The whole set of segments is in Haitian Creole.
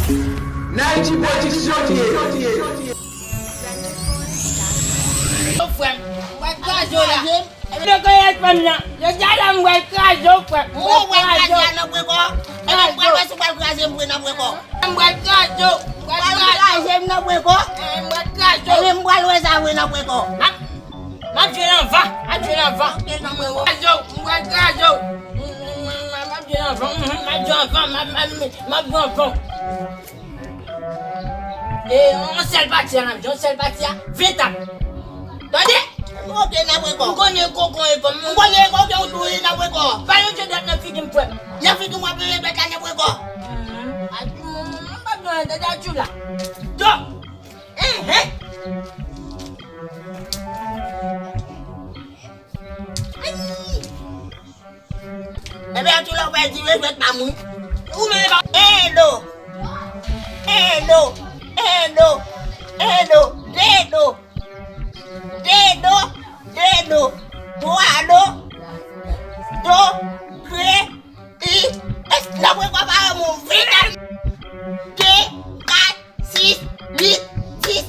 90 position here. Friend, what cause you la? Look at from now. You got them white cars open. Oh, white cars na bweko. Ela bweko si white cars em na bweko. White cars yo. White cars em na bweko. White cars yo. Ele mbwalo esa we na bweko. Ma viens avant. Ma viens avant. White cars yo. Ma viens avant. Ma viens avant. Et on s'est bâti, on s'est bâti. Vite. Tandis? Ok na bweko. Ngonye koko eko. Ngonye koko utu na bweko. Ba yo je dat na figi mpwe. Ya figi mwa bebe beta na bweko. Ba do da chula. Do. Ebe atula ba di we bet mamu. Ou me ba. Hello. Hello. Hello. Hello. Dedo. Dedo. Dedo. Doado. Do. Re. I. Es la bweko ba mu vita. 2, 4, 6, 8, 10,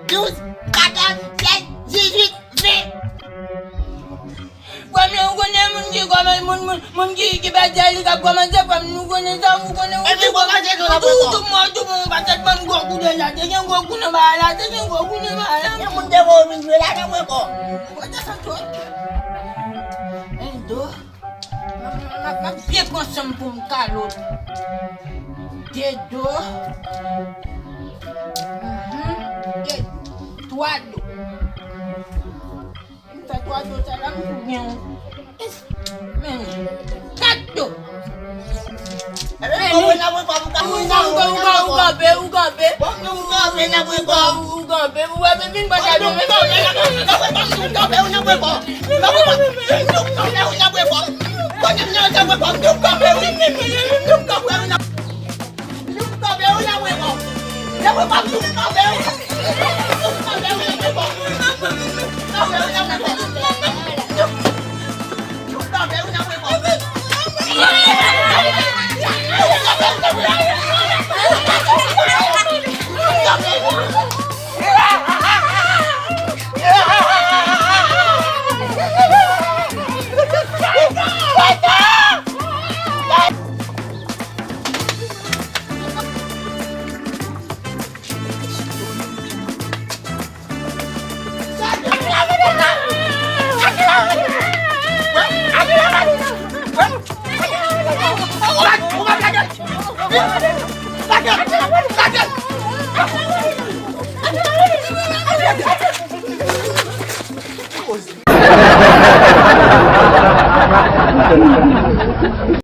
12, 14, 16, 18, 20. Kwame ngone mungi kwame mungi kibajali ka kwame zepa ngone za ngone. Ebi kwa kaje do na bweko. Tu mo batat ban go ku de la de ngo ku na bala de ngo ku na bala. Ya munde wo minwe la na bweko. Wata sa to. Endo. Ma pie konsam pum kalo. Dedo. Tuado. Tuado salam punyang. Kato. Ebe na bweko buka. Uga be. Uga be na bweko. Uga be. Uga be bin bata do. Uga be na bweko. Uga be na bweko. Uga